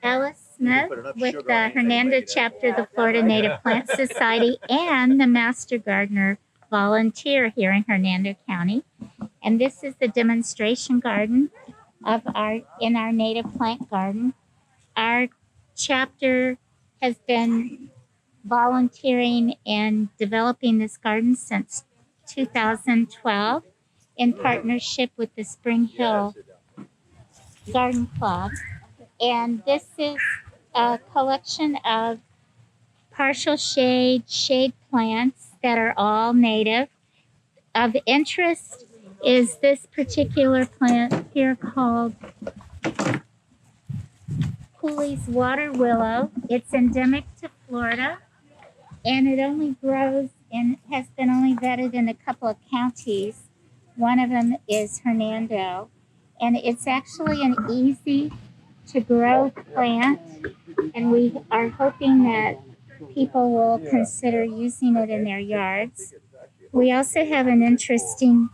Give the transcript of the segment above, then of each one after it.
Alice Smith with the Hernando chapter of the Florida Native Plant Society and the Master Gardener volunteer here in Hernando County. And this is the demonstration garden of our native plant garden. Our chapter has been volunteering and developing this garden since 2012 in partnership with the Spring Hill Garden Club. And this is a collection of partial shade plants that are all native. Of interest is this particular plant here called Cooley's Water Willow. It's endemic to Florida, and it only grows and has been only vetted in a couple of counties. One of them is Hernando, and it's actually an easy to grow plant, and we are hoping that people will consider using it in their yards. We also have an interesting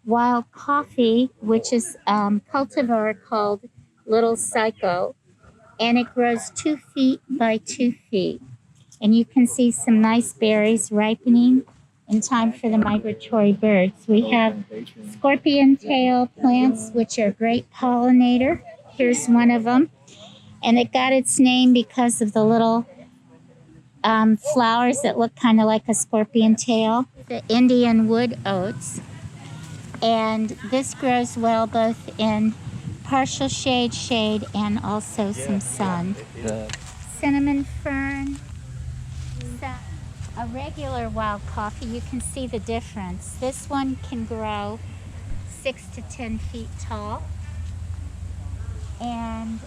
wild coffee, which is cultivar called Little Psycho, and it grows 2 feet by 2 feet. And you can see some nice berries ripening in time for the migratory birds. We have scorpion tail plants, which are a great pollinator. Here's one of them. And it got its name because of the little flowers that look kind of like a scorpion tail. The Indian wood oats. And this grows well both in partial shade, and also some sun. Cinnamon fern. A regular wild coffee, you can see the difference. This one can grow 6 to 10 feet tall. And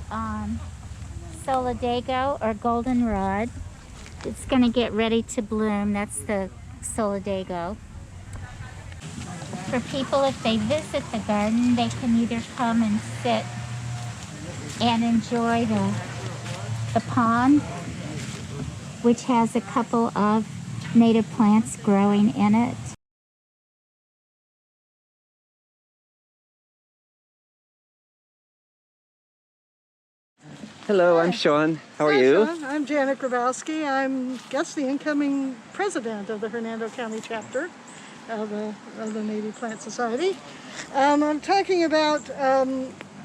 Solidago or goldenrod, it's going to get ready to bloom. That's the Solidago. For people, if they visit the garden, they can either come and sit and enjoy the pond, which has a couple of native plants growing in it. Hello, I'm Sean. How are you? Sean. I'm Janet Grabowski. I'm, the incoming president of the Hernando County chapter of the Native Plant Society. I'm talking about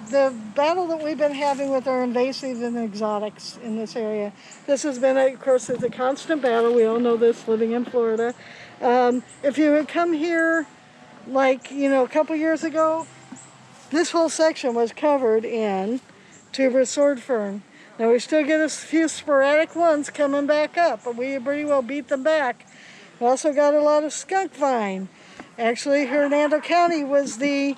the battle that we've been having with our invasives and exotics in this area. This has been, of course, it's a constant battle. We all know this living in Florida. If you had come here like, a couple years ago, this whole section was covered in tuberous sword fern. Now we still get a few sporadic ones coming back up, but we pretty well beat them back. We also got a lot of skunk vine. Actually, Hernando County was the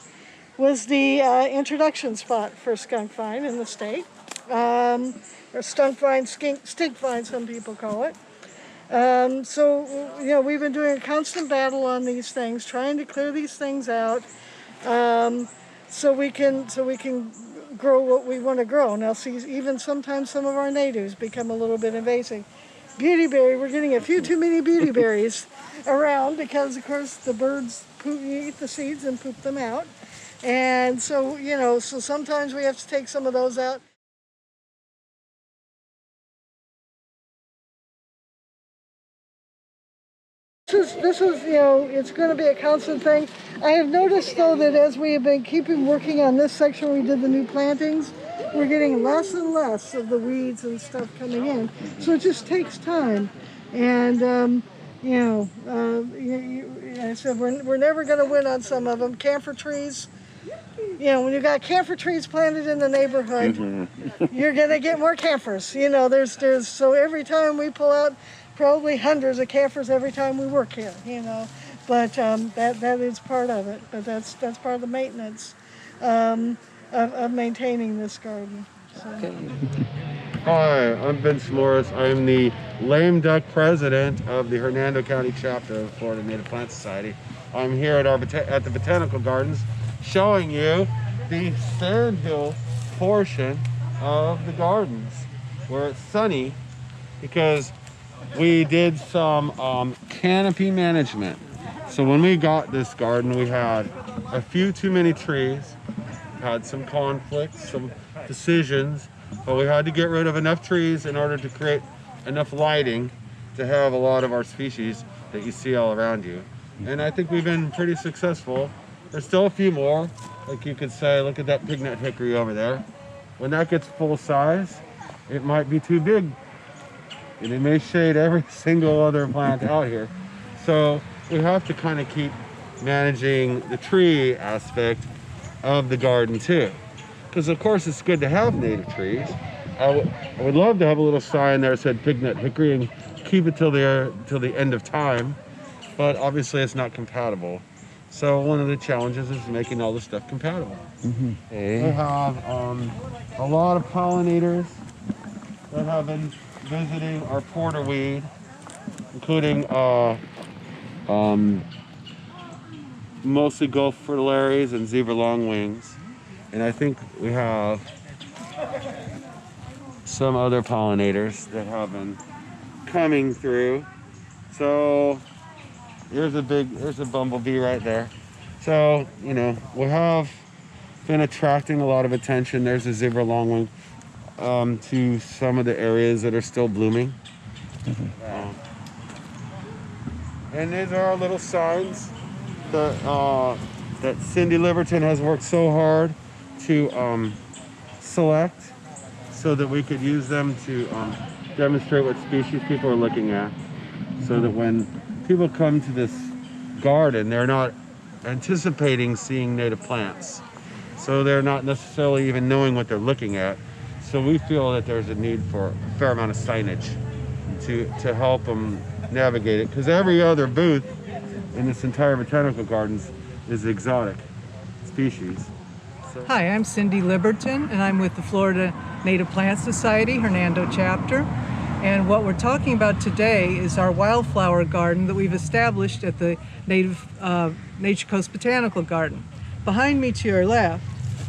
introduction spot for skunk vine in the state, or skunk vine, stink vine, some people call it. So we've been doing a constant battle on these things, trying to clear these things out, so we can grow what we want to grow. Now, see, even sometimes some of our natives become a little bit invasive. Beautyberry, we're getting a few too many beautyberries around because, of course, the birds eat the seeds and poop them out. And so, so sometimes we have to take some of those out. This is, it's going to be a constant thing. I have noticed, though, that as we have been working on this section where we did the new plantings, we're getting less and less of the weeds and stuff coming in. So it just takes time. And, I said we're never going to win on some of them. Camphor trees, when you got camphor trees planted in the neighborhood, you're going to get more camphors. So every time we pull out probably hundreds of camphors every time we work here, but that is part of it. But that's part of the maintenance of maintaining this garden. So. Okay. Hi, I'm Vince Morris. I'm the lame duck president of the Hernando County chapter of the Florida Native Plant Society. I'm here at the Botanical Gardens showing you the sandhill portion of the gardens where it's sunny because we did some canopy management. So when we got this garden, we had a few too many trees, had some conflicts, some decisions but we had to get rid of enough trees in order to create enough lighting to have a lot of our species that you see all around you. And I think we've been pretty successful. There's still a few more. Like you could say, look at that pignet hickory over there. When that gets full size, it might be too big. And it may shade every single other plant out here. So we have to kind of keep managing the tree aspect of the garden too. Because of course it's good to have native trees. I would love to have a little sign there that said pignet hickory and keep it till the end of time. But obviously it's not compatible. So one of the challenges is making all this stuff compatible. We have a lot of pollinators that have been visiting our porterweed, including mostly gulf fritillaries and zebra longwings. And I think we have some other pollinators that have been coming through. So here's a bumblebee right there. So, you know, we have been attracting a lot of attention. There's a zebra longwing to some of the areas that are still blooming. And these are our little signs that Cindy Liberton has worked so hard to select so that we could use them to demonstrate what species people are looking at, so that when people come to this garden, they're not anticipating seeing native plants. So they're not necessarily even knowing what they're looking at. So we feel that there's a need for a fair amount of signage to help them navigate it, because every other booth in this entire botanical gardens is exotic species. So. Hi, I'm Cindy Liberton, and I'm with the Florida Native Plant Society, Hernando chapter. And what we're talking about today is our wildflower garden that we've established at the Nature Coast Botanical Garden. Behind me to your left,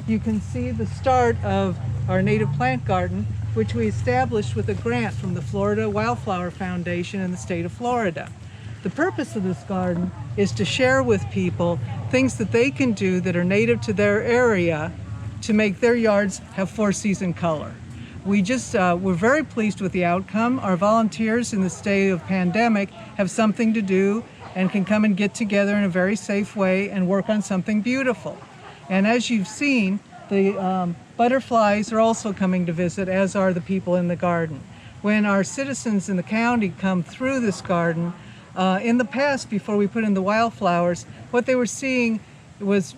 you can see the start of our native plant garden, which we established with a grant from the Florida Wildflower Foundation in the state of Florida. The purpose of this garden is to share with people things that they can do that are native to their area to make their yards have four-season color. We're very pleased with the outcome. Our volunteers in the state of pandemic have something to do and can come and get together in a very safe way and work on something beautiful. And as you've seen, the butterflies are also coming to visit, as are the people in the garden. When our citizens in the county come through this garden, in the past, before we put in the wildflowers, what they were seeing was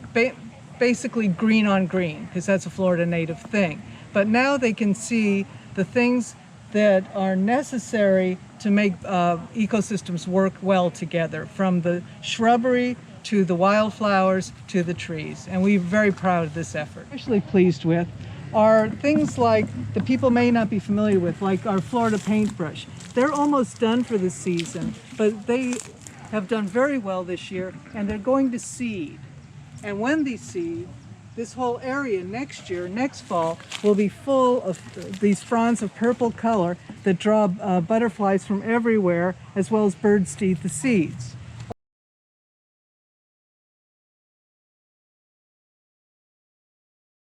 basically green on green, because that's a Florida native thing. But now they can see the things that are necessary to make ecosystems work well together, from the shrubbery to the wildflowers to the trees. And we're very proud of this effort. Especially pleased with are things like that people may not be familiar with, like our Florida paintbrush. They're almost done for the season, but they have done very well this year, and they're going to seed. And when they seed, this whole area next year, next fall, will be full of these fronds of purple color that draw butterflies from everywhere, as well as birds to eat the seeds.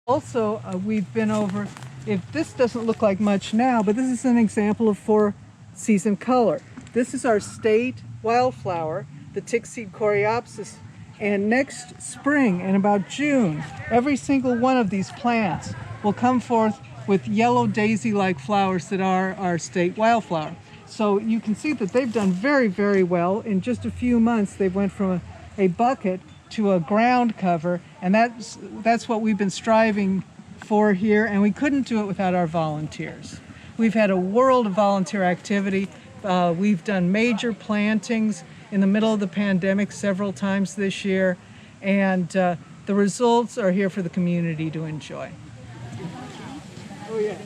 Also, we've been over, if this doesn't look like much now, but this is an example of four-season color. This is our state wildflower, the tickseed coreopsis. And next spring, in about June, every single one of these plants will come forth with yellow daisy-like flowers that are our state wildflower. So you can see that they've done very, very well. In just a few months, they went from a bucket to a ground cover, and that's what we've been striving for here, and we couldn't do it without our volunteers. We've had a world of volunteer activity. We've done major plantings in the middle of the pandemic several times this year, and the results are here for the community to enjoy.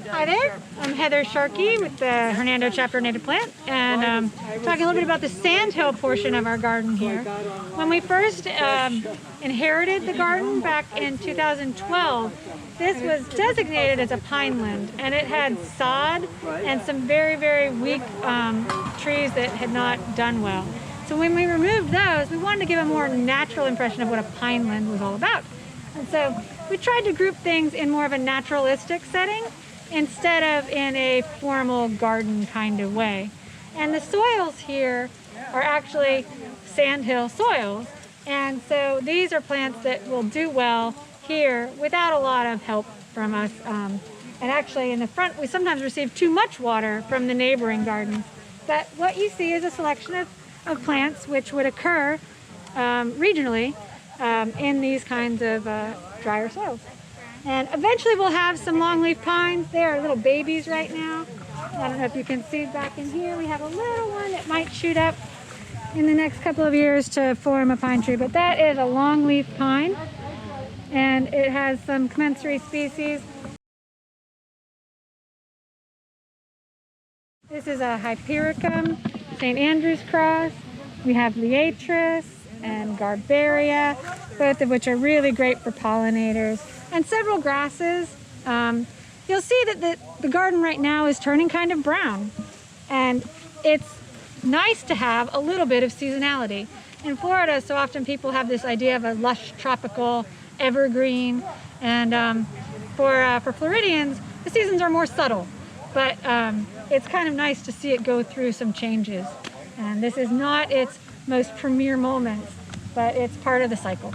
Hi there, I'm Heather Sharkey with the Hernando Chapter Native Plant, and talking a little bit about the sandhill portion of our garden here. When we first inherited the garden back in 2012, this was designated as a pineland, and it had sod and some very, very weak trees that had not done well. So when we removed those, we wanted to give a more natural impression of what a pineland was all about. And so we tried to group things in more of a naturalistic setting. instead of in a formal garden kind of way. And the soils here are actually sandhill soils. And so these are plants that will do well here without a lot of help from us. And actually in the front, we sometimes receive too much water from the neighboring gardens. But what you see is a selection of plants which would occur regionally in these kinds of drier soils. And eventually we'll have some longleaf pines. They are little babies right now. I don't know if you can see back in here. We have a little one that might shoot up in the next couple of years to form a pine tree. But that is a longleaf pine, and it has some commensurate species. This is a Hypericum, St. Andrew's cross. We have Liatris and Garbaria, both of which are really great for pollinators, and several grasses. You'll see that the garden right now is turning kind of brown, and it's nice to have a little bit of seasonality. In Florida, so often people have this idea of a lush tropical evergreen, and for Floridians, the seasons are more subtle, but it's kind of nice to see it go through some changes. And this is not its most premier moments, but it's part of the cycle.